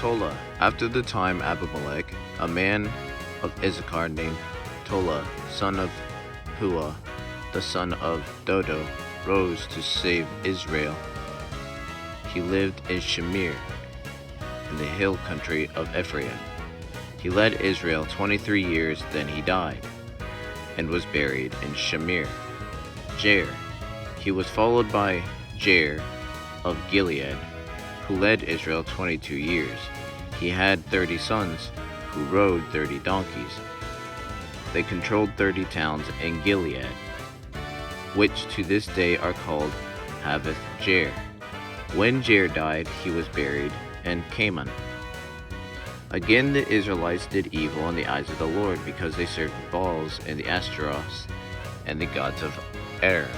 Tola. After the time Abimelech, a man of Issachar named Tola, son of Puah, the son of Dodo, rose to save Israel. He lived in Shamir, in the hill country of Ephraim. He led Israel 23 years, then he died, and was buried in Shamir. Jair. He was followed by Jair of Gilead, who led Israel 22 years. He had 30 sons, who rode 30 donkeys. They controlled 30 towns in Gilead, which to this day are called Havoth Jair. When Jair died, he was buried in Canaan. Again the Israelites did evil in the eyes of the Lord, because they served the Baals and the Ashtaroths and the gods of Aram,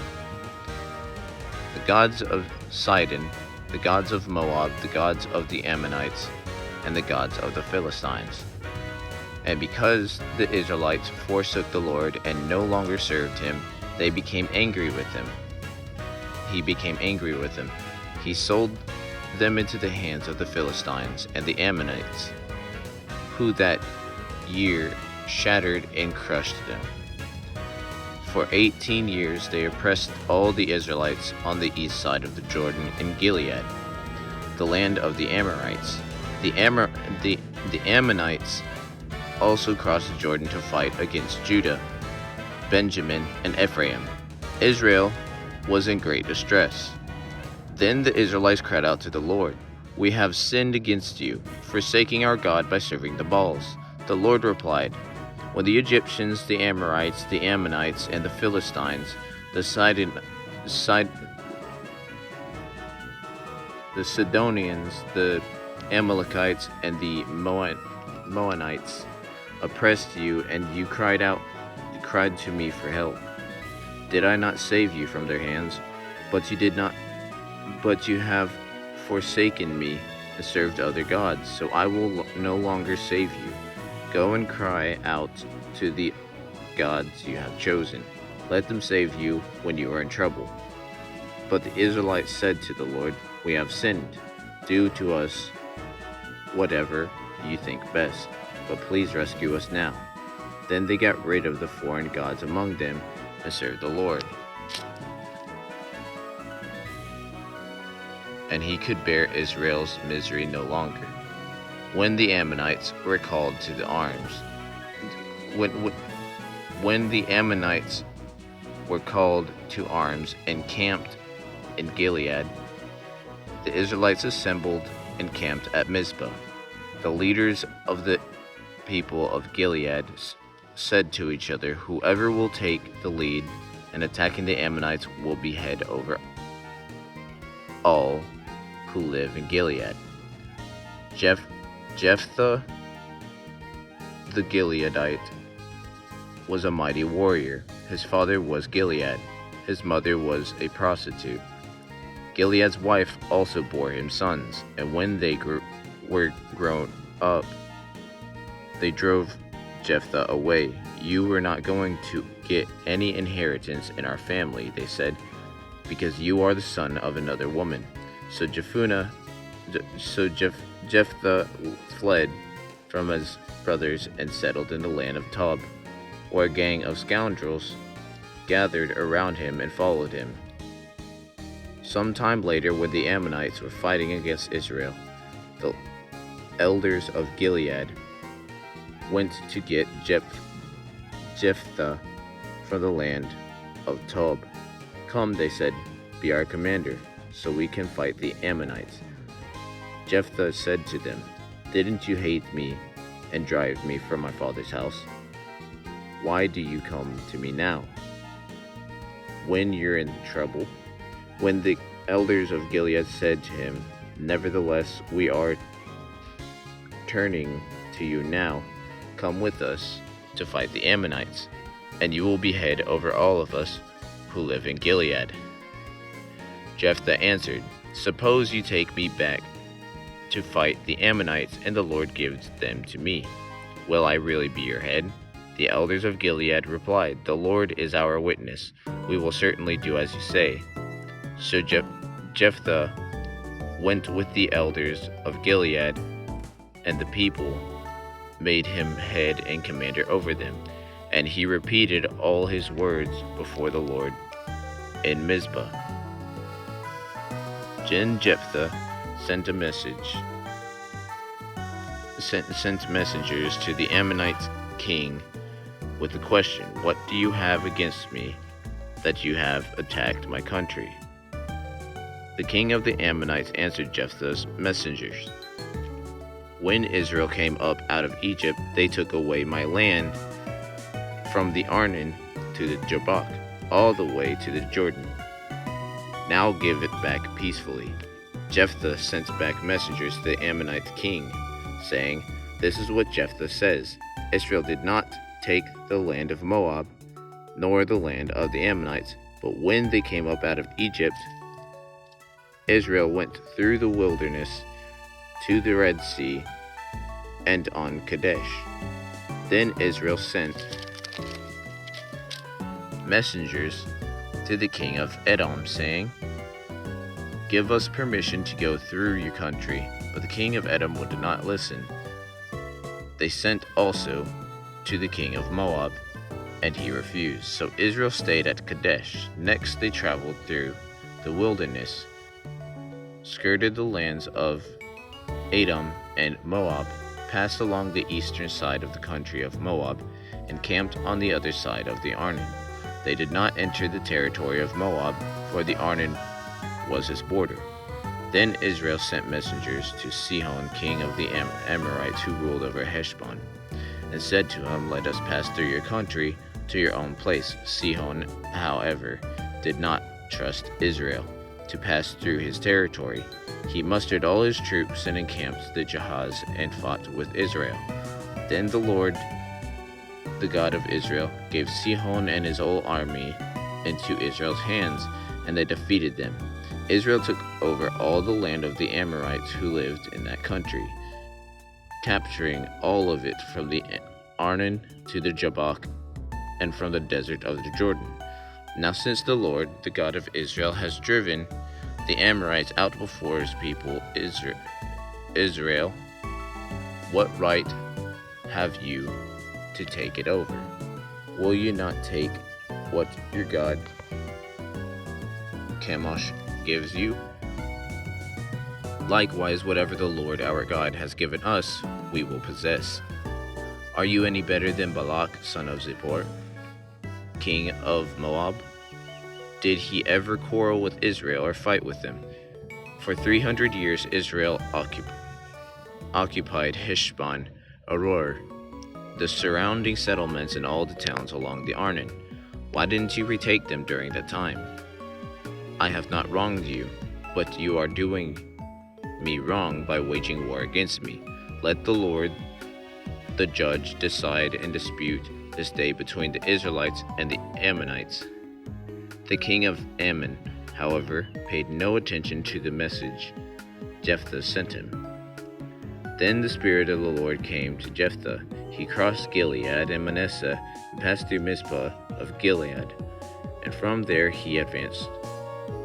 the gods of Sidon, the gods of Moab, the gods of the Ammonites, and the gods of the Philistines. And because the Israelites forsook the Lord and no longer served him, they became angry with him. He became angry with them. He sold them into the hands of the Philistines and the Ammonites, who that year shattered and crushed them. For 18 years they oppressed all the Israelites on the east side of the Jordan in Gilead, the land of the Amorites. The Ammonites also crossed the Jordan to fight against Judah, Benjamin, and Ephraim. Israel was in great distress. Then the Israelites cried out to the Lord, "We have sinned against you, forsaking our God by serving the Baals." The Lord replied, "When the Egyptians, the Amorites, the Ammonites, and the Philistines, the Sidonians, the Amalekites, and the Moabites oppressed you, and you cried to me for help, did I not save you from their hands? But you have forsaken me and served other gods, so I will no longer save you. Go and cry out to the gods you have chosen. Let them save you when you are in trouble." But the Israelites said to the Lord, "We have sinned. Do to us whatever you think best, but please rescue us now." Then they got rid of the foreign gods among them and served the Lord. And he could bear Israel's misery no longer. When the Ammonites were called to the arms, when the Ammonites were called to arms and camped in Gilead, the Israelites assembled and camped at Mizpah. The leaders of the people of Gilead said to each other, "Whoever will take the lead in attacking the Ammonites will be head over all who live in Gilead." Jephthah the Gileadite was a mighty warrior. His father was Gilead. His mother was a prostitute. Gilead's wife also bore him sons, and when they were grown up, they drove Jephthah away. "You are not going to get any inheritance in our family," they said, "because you are the son of another woman." So Jephthah fled from his brothers and settled in the land of Tob, where a gang of scoundrels gathered around him and followed him. Some time later, when the Ammonites were fighting against Israel, the elders of Gilead went to get Jephthah from the land of Tob. "Come," they said, "be our commander, so we can fight the Ammonites." Jephthah said to them, "Didn't you hate me and drive me from my father's house? Why do you come to me now, when you're in trouble?" When the elders of Gilead said to him, "Nevertheless, we are turning to you now. Come with us to fight the Ammonites, and you will be head over all of us who live in Gilead." Jephthah answered, "Suppose you take me back to fight the Ammonites, and the Lord gives them to me. Will I really be your head?" The elders of Gilead replied, "The Lord is our witness. We will certainly do as you say." So Jephthah went with the elders of Gilead and the people made him head and commander over them. And he repeated all his words before the Lord in Mizpah. Then Jephthah sent messengers to the Ammonite king with the question, "What do you have against me that you have attacked my country?" The king of the Ammonites answered Jephthah's messengers, "When Israel came up out of Egypt, they took away my land from the Arnon to the Jabbok, all the way to the Jordan. Now give it back peacefully." Jephthah sent back messengers to the Ammonite king, saying, "This is what Jephthah says. Israel did not take the land of Moab, nor the land of the Ammonites, but when they came up out of Egypt, Israel went through the wilderness to the Red Sea and on Kadesh. Then Israel sent messengers to the king of Edom, saying, "Give us permission to go through your country." But the king of Edom would not listen. They sent also to the king of Moab, and he refused. So Israel stayed at Kadesh. Next they traveled through the wilderness, skirted the lands of Edom and Moab, passed along the eastern side of the country of Moab, and camped on the other side of the Arnon. They did not enter the territory of Moab, for the Arnon was his border. Then Israel sent messengers to Sihon, king of the Amorites, who ruled over Heshbon, and said to him, "Let us pass through your country to your own place." Sihon, however, did not trust Israel to pass through his territory. He mustered all his troops and encamped the Jahaz and fought with Israel. Then the Lord, the God of Israel, gave Sihon and his whole army into Israel's hands, and they defeated them. Israel took over all the land of the Amorites who lived in that country, capturing all of it from the Arnon to the Jabbok and from the desert of the Jordan. Now since the Lord, the God of Israel, has driven the Amorites out before his people Israel, what right have you to take it over? Will you not take what your God Chemosh gives you? Likewise, whatever the Lord our God has given us, we will possess. Are you any better than Balak, son of Zippor, king of Moab? Did he ever quarrel with Israel or fight with them? For 300 years Israel occupied Heshbon, Aroer, the surrounding settlements, and all the towns along the Arnon. Why didn't you retake them during that time? I have not wronged you, but you are doing me wrong by waging war against me. Let the Lord, the judge, decide and dispute this day between the Israelites and the Ammonites." The king of Ammon, however, paid no attention to the message Jephthah sent him. Then the Spirit of the Lord came to Jephthah. He crossed Gilead and Manasseh and passed through Mizpah of Gilead, and from there he advanced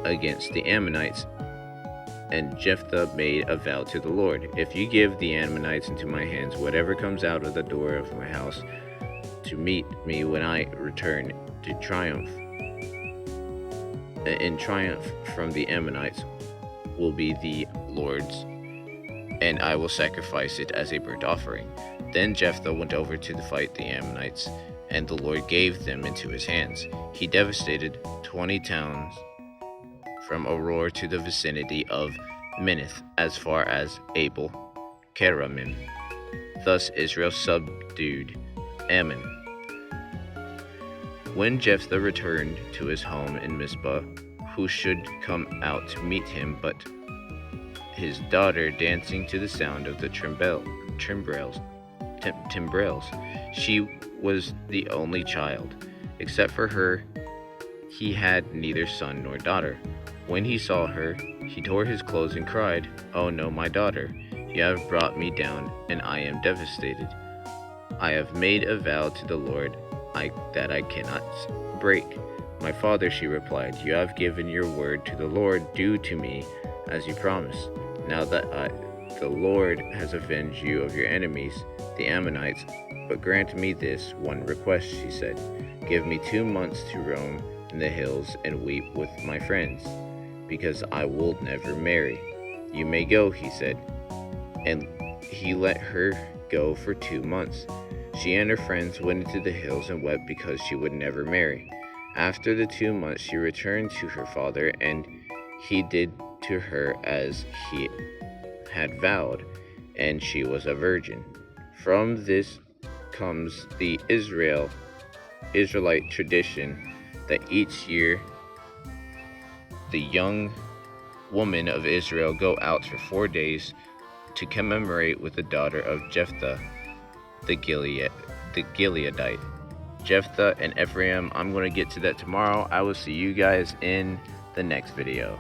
against the Ammonites. And Jephthah made a vow to the Lord, "If you give the Ammonites into my hands, whatever comes out of the door of my house to meet me when I return to triumph from the Ammonites will be the Lord's, and I will sacrifice it as a burnt offering." Then Jephthah went over to fight the Ammonites, and the Lord gave them into his hands. He devastated 20 towns from Aroer to the vicinity of Minnith, as far as Abel Keramim. Thus Israel subdued Ammon. When Jephthah returned to his home in Mizpah, who should come out to meet him but his daughter dancing to the sound of the timbrels. She was the only child. Except for her, he had neither son nor daughter. When he saw her, he tore his clothes and cried, "Oh no, my daughter, you have brought me down, and I am devastated. I have made a vow to the Lord that I cannot break." "My father," she replied, "you have given your word to the Lord. Do to me as you promised. Now "The Lord has avenged you of your enemies, the Ammonites. But grant me this one request," she said. "Give me 2 months to roam in the hills and weep with my friends, because I will never marry." "You may go," he said. And he let her go for 2 months. She and her friends went into the hills and wept because she would never marry. After the 2 months, she returned to her father, and he did to her as he had vowed, and she was a virgin. From this comes the Israelite tradition that each year the young women of Israel go out for 4 days to commemorate with the daughter of Jephthah the Gileadite. Jephthah and Ephraim, I'm going to get to that tomorrow. I will see you guys in the next video.